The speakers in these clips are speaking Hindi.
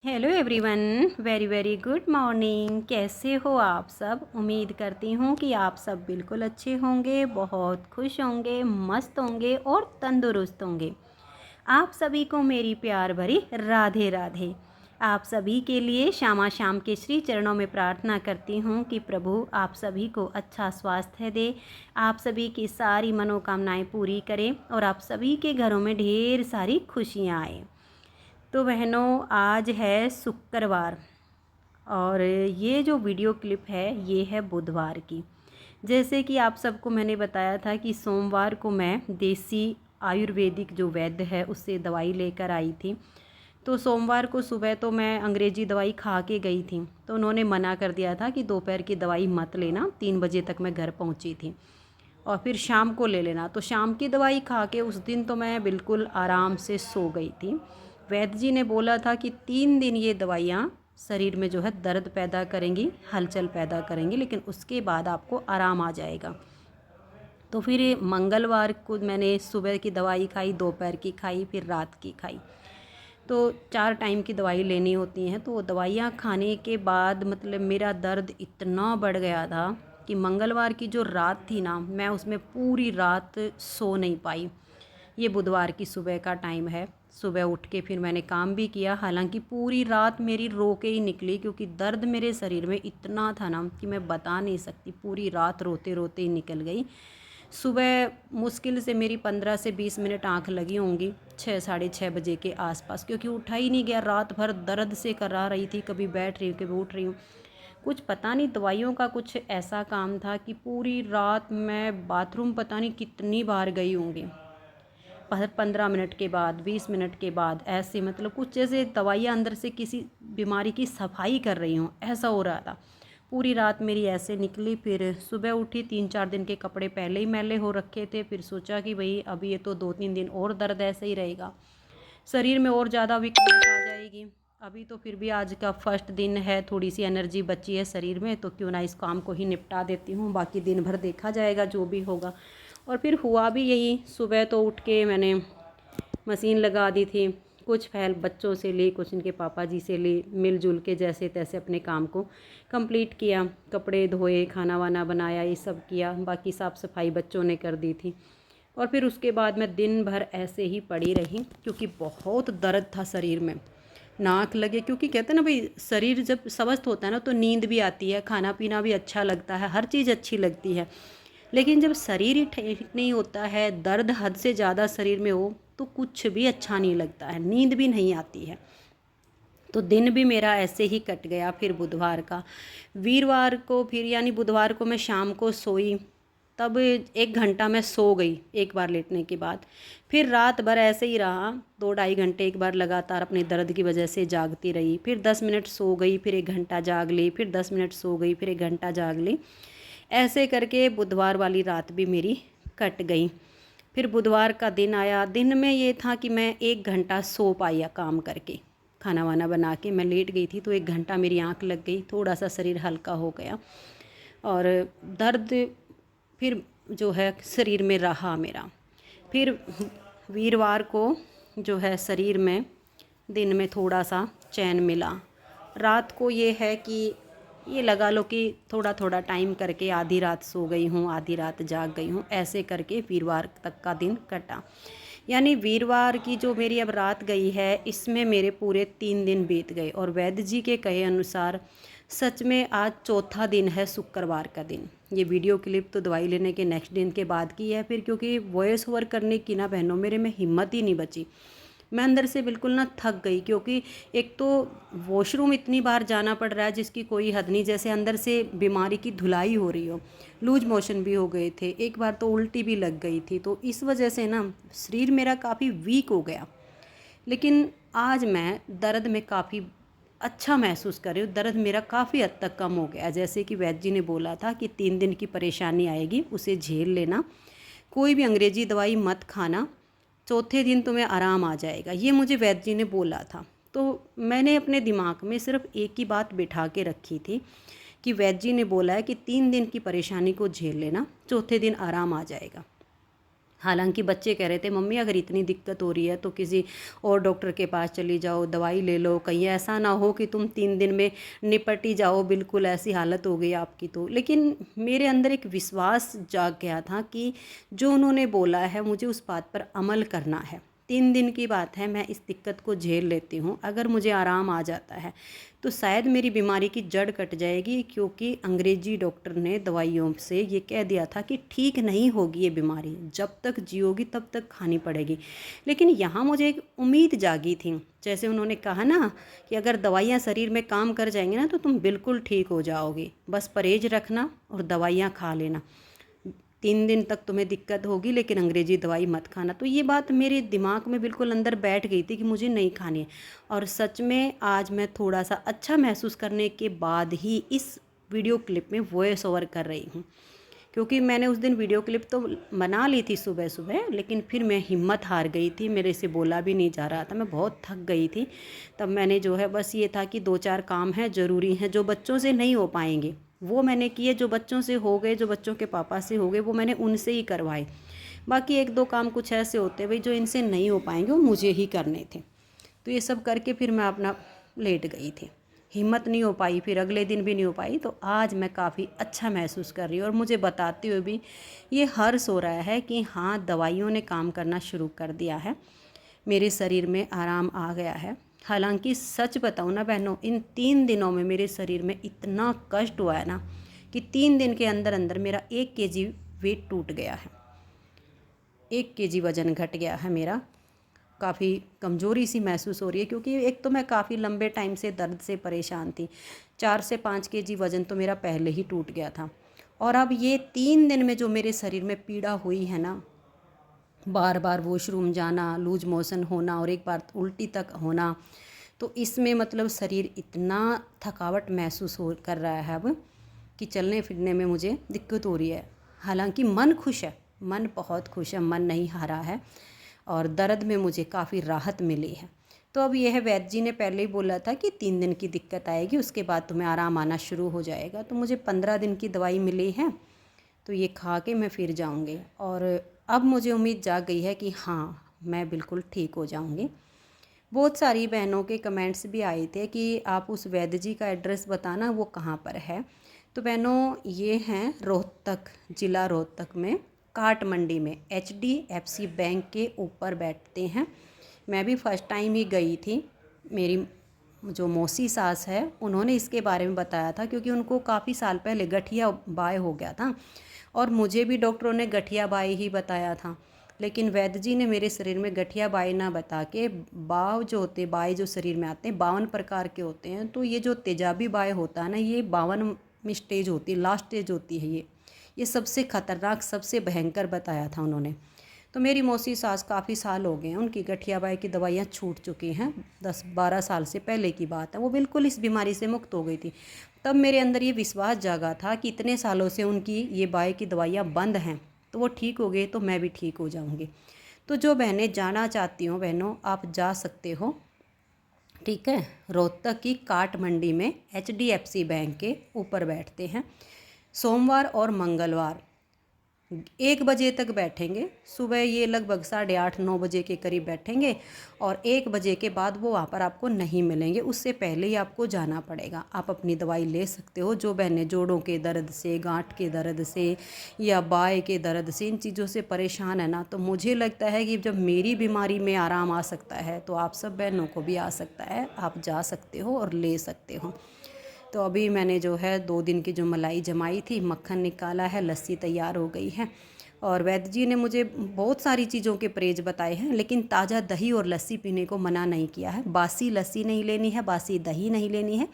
Hello everyone, very very good morning. कैसे हो आप सब? उम्मीद करती हूँ कि आप सब बिल्कुल अच्छे होंगे, बहुत खुश होंगे, मस्त होंगे और तंदुरुस्त होंगे। आप सभी को मेरी प्यार भरी राधे राधे। आप सभी के लिए श्यामा शाम के श्री चरणों में प्रार्थना करती हूँ कि प्रभु आप सभी को अच्छा स्वास्थ्य दे, आप सभी की सारी मनोकामनाएं पूरी करें और आप सभी के घरों में ढेर सारी खुशियाँ आए। तो बहनों, आज है शुक्रवार और ये जो वीडियो क्लिप है ये है बुधवार की। जैसे कि आप सबको मैंने बताया था कि सोमवार को मैं देसी आयुर्वेदिक जो वैद्य है उससे दवाई लेकर आई थी। तो सोमवार को सुबह तो मैं अंग्रेजी दवाई खा के गई थी, तो उन्होंने मना कर दिया था कि दोपहर की दवाई मत लेना। 3 बजे तक मैं घर पहुंची थी और फिर शाम को ले लेना। तो शाम की दवाई खा के उस दिन तो मैं बिल्कुल आराम से सो गई थी। वैद्य जी ने बोला था कि 3 दिन ये दवाइयाँ शरीर में जो है दर्द पैदा करेंगी, हलचल पैदा करेंगी, लेकिन उसके बाद आपको आराम आ जाएगा। तो फिर मंगलवार को मैंने सुबह की दवाई खाई, दोपहर की खाई, फिर रात की खाई। तो 4 टाइम की दवाई लेनी होती हैं। तो दवाइयाँ खाने के बाद मतलब मेरा दर्द इतना बढ़ गया था कि मंगलवार की जो रात थी ना, मैं उसमें पूरी रात सो नहीं पाई। ये बुधवार की सुबह का टाइम है। सुबह उठ के फिर मैंने काम भी किया, हालांकि पूरी रात मेरी रो के ही निकली क्योंकि दर्द मेरे शरीर में इतना था ना कि मैं बता नहीं सकती। पूरी रात रोते रोते ही निकल गई। सुबह मुश्किल से मेरी 15 से 20 मिनट आंख लगी होंगी, 6 साढ़े 6 बजे के आसपास, क्योंकि उठा ही नहीं गया। रात भर दर्द से करा रही थी, कभी बैठ रही हूँ कभी उठ रही हूँ। कुछ पता नहीं, दवाइयों का कुछ ऐसा काम था कि पूरी रात मैं बाथरूम पता नहीं कितनी बार गई होंगी। 15 मिनट के बाद, 20 मिनट के बाद, ऐसे मतलब कुछ जैसे दवाइयाँ अंदर से किसी बीमारी की सफाई कर रही हूँ, ऐसा हो रहा था। पूरी रात मेरी ऐसे निकली। फिर सुबह उठी, 3 4 दिन के कपड़े पहले ही मैले हो रखे थे। फिर सोचा कि भाई अभी ये तो 2 3 दिन और दर्द ऐसे ही रहेगा, शरीर में और ज़्यादा वीकनेस आ जाएगी। अभी तो फिर भी आज का फर्स्ट दिन है, थोड़ी सी एनर्जी बची है शरीर में, तो क्यों ना इस काम को ही निपटा देती हूँ, बाकी दिन भर देखा जाएगा जो भी होगा। और फिर हुआ भी यही। सुबह तो उठ के मैंने मशीन लगा दी थी, कुछ फाइल बच्चों से ली, कुछ इनके पापा जी से ली, मिलजुल के जैसे तैसे अपने काम को कंप्लीट किया। कपड़े धोए, खाना वाना बनाया, ये सब किया। बाकी साफ़ सफाई बच्चों ने कर दी थी। और फिर उसके बाद मैं दिन भर ऐसे ही पड़ी रही क्योंकि बहुत दर्द था शरीर में, नाक लगे। क्योंकि कहते हैं ना भाई, शरीर जब स्वस्थ होता है ना तो नींद भी आती है, खाना पीना भी अच्छा लगता है, हर चीज़ अच्छी लगती है। लेकिन जब शरीर ही ठीक नहीं होता है, दर्द हद से ज़्यादा शरीर में हो, तो कुछ भी अच्छा नहीं लगता है, नींद भी नहीं आती है। तो दिन भी मेरा ऐसे ही कट गया। फिर बुधवार का, वीरवार को फिर यानी बुधवार को मैं शाम को सोई, तब 1 घंटा मैं सो गई एक बार लेटने के बाद। फिर रात भर ऐसे ही रहा, 2 ढाई घंटे एक बार लगातार अपने दर्द की वजह से जागती रही। फिर 10 मिनट सो गई, फिर 1 घंटा जाग ली, फिर 10 मिनट सो गई, फिर 1 घंटा जाग ली। ऐसे करके बुधवार वाली रात भी मेरी कट गई। फिर बुधवार का दिन आया। दिन में ये था कि मैं 1 घंटा सो पाया काम करके, खाना वाना बना के मैं लेट गई थी, तो 1 घंटा मेरी आंख लग गई, थोड़ा सा शरीर हल्का हो गया। और दर्द फिर जो है शरीर में रहा मेरा। फिर वीरवार को जो है शरीर में दिन में थोड़ा सा चैन मिला। रात को ये है कि ये लगा लो कि थोड़ा थोड़ा टाइम करके आधी रात सो गई हूँ, आधी रात जाग गई हूँ, ऐसे करके वीरवार तक का दिन कटा। यानी वीरवार की जो मेरी अब रात गई है, इसमें मेरे पूरे 3 दिन बीत गए। और वैद्य जी के कहे अनुसार सच में आज चौथा दिन है, शुक्रवार का दिन। ये वीडियो क्लिप तो दवाई लेने के नेक्स्ट दिन के बाद की है। फिर क्योंकि वॉइस ओवर करने की ना बहनों, मेरे में हिम्मत ही नहीं बची। मैं अंदर से बिल्कुल ना थक गई, क्योंकि एक तो वॉशरूम इतनी बार जाना पड़ रहा है जिसकी कोई हद नहीं, जैसे अंदर से बीमारी की धुलाई हो रही हो। लूज मोशन भी हो गए थे, एक बार तो उल्टी भी लग गई थी। तो इस वजह से ना शरीर मेरा काफ़ी वीक हो गया। लेकिन आज मैं दर्द में काफ़ी अच्छा महसूस कर रही हूँ। दर्द मेरा काफ़ी हद तक कम हो गया। जैसे कि वैद्य जी ने बोला था कि 3 दिन की परेशानी आएगी, उसे झेल लेना, कोई भी अंग्रेजी दवाई मत खाना, चौथे दिन तुम्हें आराम आ जाएगा, ये मुझे वैद्य जी ने बोला था। तो मैंने अपने दिमाग में सिर्फ एक ही बात बिठा के रखी थी कि वैद्य जी ने बोला है कि 3 दिन की परेशानी को झेल लेना, चौथे दिन आराम आ जाएगा। हालांकि बच्चे कह रहे थे मम्मी अगर इतनी दिक्कत हो रही है तो किसी और डॉक्टर के पास चली जाओ, दवाई ले लो, कहीं ऐसा ना हो कि तुम 3 दिन में निपट ही जाओ, बिल्कुल ऐसी हालत हो गई आपकी तो। लेकिन मेरे अंदर एक विश्वास जाग गया था कि जो उन्होंने बोला है मुझे उस बात पर अमल करना है। 3 दिन की बात है, मैं इस दिक्कत को झेल लेती हूँ। अगर मुझे आराम आ जाता है तो शायद मेरी बीमारी की जड़ कट जाएगी, क्योंकि अंग्रेजी डॉक्टर ने दवाइयों से ये कह दिया था कि ठीक नहीं होगी ये बीमारी, जब तक जियोगी तब तक खानी पड़ेगी। लेकिन यहाँ मुझे एक उम्मीद जागी थी, जैसे उन्होंने कहा ना कि अगर दवाइयाँ शरीर में काम कर जाएंगी ना तो तुम बिल्कुल ठीक हो जाओगी, बस परहेज रखना और दवाइयाँ खा लेना। 3 दिन तक तुम्हें दिक्कत होगी लेकिन अंग्रेजी दवाई मत खाना। तो ये बात मेरे दिमाग में बिल्कुल अंदर बैठ गई थी कि मुझे नहीं खानी है। और सच में आज मैं थोड़ा सा अच्छा महसूस करने के बाद ही इस वीडियो क्लिप में वॉइस ओवर कर रही हूँ, क्योंकि मैंने उस दिन वीडियो क्लिप तो बना ली थी सुबह सुबह, लेकिन फिर मैं हिम्मत हार गई थी, मेरे से बोला भी नहीं जा रहा था, मैं बहुत थक गई थी। तब मैंने जो है बस ये था कि 2-4 काम हैं ज़रूरी हैं जो बच्चों से नहीं हो पाएंगे वो मैंने किए, जो बच्चों से हो गए, जो बच्चों के पापा से हो गए वो मैंने उनसे ही करवाए। बाकी 1-2 काम कुछ ऐसे होते भाई जो इनसे नहीं हो पाएंगे वो मुझे ही करने थे। तो ये सब करके फिर मैं अपना लेट गई थी, हिम्मत नहीं हो पाई, फिर अगले दिन भी नहीं हो पाई। तो आज मैं काफ़ी अच्छा महसूस कर रही हूँ और मुझे बताते हुए भी ये हर्ष हो रहा है कि हाँ दवाइयों ने काम करना शुरू कर दिया है, मेरे शरीर में आराम आ गया है। हालांकि सच बताऊँ ना बहनों, इन 3 दिनों में मेरे शरीर में इतना कष्ट हुआ है ना कि 3 दिन के अंदर अंदर मेरा 1 kg वेट टूट गया है, 1 kg वज़न घट गया है मेरा। काफ़ी कमज़ोरी सी महसूस हो रही है, क्योंकि एक तो मैं काफ़ी लंबे टाइम से दर्द से परेशान थी। 4 से 5 kg वज़न तो मेरा पहले ही टूट गया था, और अब ये 3 दिन में जो मेरे शरीर में पीड़ा हुई है ना, बार बार वॉशरूम जाना, लूज मोशन होना और एक बार उल्टी तक होना, तो इसमें मतलब शरीर इतना थकावट महसूस हो कर रहा है अब कि चलने फिरने में मुझे दिक्कत हो रही है। हालांकि मन खुश है, मन बहुत खुश है, मन नहीं हारा है, और दर्द में मुझे काफ़ी राहत मिली है। तो अब यह वैद्य जी ने पहले ही बोला था कि 3 दिन की दिक्कत आएगी, उसके बाद तुम्हें आराम आना शुरू हो जाएगा। तो मुझे 15 दिन की दवाई मिली है, तो ये खा के मैं फिर जाऊंगी, और अब मुझे उम्मीद जाग गई है कि हाँ मैं बिल्कुल ठीक हो जाऊंगी। बहुत सारी बहनों के कमेंट्स भी आए थे कि आप उस वैद्य जी का एड्रेस बताना वो कहाँ पर है। तो बहनों ये हैं रोहतक, ज़िला रोहतक में काट मंडी में HDFC बैंक के ऊपर बैठते हैं। मैं भी फर्स्ट टाइम ही गई थी, मेरी जो मौसी सास है उन्होंने इसके बारे में बताया था, क्योंकि उनको काफ़ी साल पहले गठिया बाय हो गया था, और मुझे भी डॉक्टरों ने गठिया बाई ही बताया था। लेकिन वैद्य जी ने मेरे शरीर में गठिया बाई ना बता के बाव जो होते, बाई जो शरीर में आते हैं 52 प्रकार के होते हैं, तो ये जो तेजाबी बाई होता है ना, ये 52 स्टेज होती है, लास्ट स्टेज होती है ये सबसे खतरनाक, सबसे भयंकर बताया था उन्होंने। तो मेरी मौसी सास काफ़ी साल हो गए हैं, उनकी गठिया बाई की दवाइयाँ छूट चुकी हैं, 10-12 साल से पहले की बात है, वो बिल्कुल इस बीमारी से मुक्त हो गई थी। तब मेरे अंदर ये विश्वास जागा था कि इतने सालों से उनकी ये बाई की दवाइयाँ बंद हैं, तो वो ठीक हो गए तो मैं भी ठीक हो जाऊंगी। तो जो बहनें जाना चाहती हो बहनों, आप जा सकते हो, ठीक है। रोहतक की काट मंडी में HDFC बैंक के ऊपर बैठते हैं। सोमवार और मंगलवार 1 बजे तक बैठेंगे, सुबह ये लगभग 8:30-9 बजे के करीब बैठेंगे, और 1 बजे के बाद वो वहाँ पर आपको नहीं मिलेंगे, उससे पहले ही आपको जाना पड़ेगा। आप अपनी दवाई ले सकते हो। जो बहनें जोड़ों के दर्द से, गांठ के दर्द से या बाएँ के दर्द से, इन चीज़ों से परेशान है ना, तो मुझे लगता है कि जब मेरी बीमारी में आराम आ सकता है तो आप सब बहनों को भी आ सकता है, आप जा सकते हो और ले सकते हो। तो अभी मैंने जो है 2 दिन की जो मलाई जमाई थी, मक्खन निकाला है, लस्सी तैयार हो गई है। और वैद्य जी ने मुझे बहुत सारी चीज़ों के परहेज बताए हैं, लेकिन ताज़ा दही और लस्सी पीने को मना नहीं किया है। बासी लस्सी नहीं लेनी है, बासी दही नहीं लेनी है,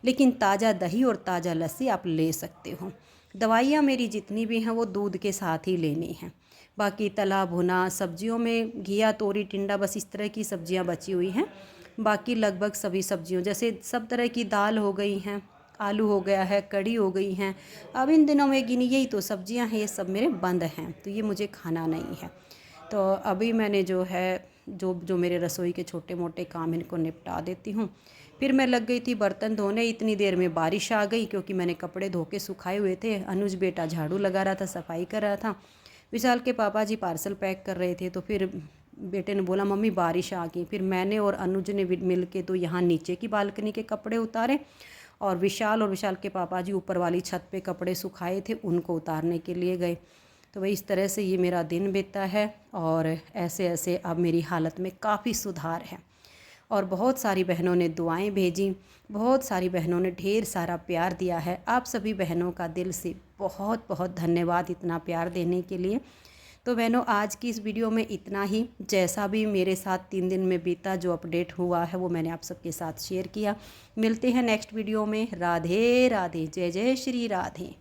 लेकिन ताज़ा दही और ताज़ा लस्सी आप ले सकते हो। दवाइयाँ मेरी जितनी भी हैं वो दूध के साथ ही लेनी हैं। बाकी तला भुना सब्जियों में घिया, तोरी, टिंडा, बस इस तरह की सब्जियाँ बची हुई हैं। बाकी लगभग सभी सब्जियों, जैसे सब तरह की दाल हो गई हैं, आलू हो गया है, कड़ी हो गई हैं, अब इन दिनों में गिनी यही तो सब्जियां हैं, ये सब मेरे बंद हैं, तो ये मुझे खाना नहीं है। तो अभी मैंने जो है जो जो मेरे रसोई के छोटे मोटे काम इनको निपटा देती हूँ। फिर मैं लग गई थी बर्तन धोने, इतनी देर में बारिश आ गई, क्योंकि मैंने कपड़े धो के सुखाए हुए थे। अनुज बेटा झाड़ू लगा रहा था, सफाई कर रहा था, विशाल के पापा जी पार्सल पैक कर रहे थे, तो फिर बेटे ने बोला मम्मी बारिश आ गई। फिर मैंने और अनुज ने मिल के तो यहाँ नीचे की बालकनी के कपड़े उतारे, और विशाल के पापा जी ऊपर वाली छत पे कपड़े सुखाए थे उनको उतारने के लिए गए। तो वही इस तरह से ये मेरा दिन बीता है, और ऐसे ऐसे अब मेरी हालत में काफ़ी सुधार है। और बहुत सारी बहनों ने दुआएं भेजी, बहुत सारी बहनों ने ढेर सारा प्यार दिया है। आप सभी बहनों का दिल से बहुत बहुत धन्यवाद इतना प्यार देने के लिए। तो बहनों आज की इस वीडियो में इतना ही। जैसा भी मेरे साथ 3 दिन में बीता, जो अपडेट हुआ है वो मैंने आप सबके साथ शेयर किया। मिलते हैं नेक्स्ट वीडियो में। राधे राधे, जय जय श्री राधे।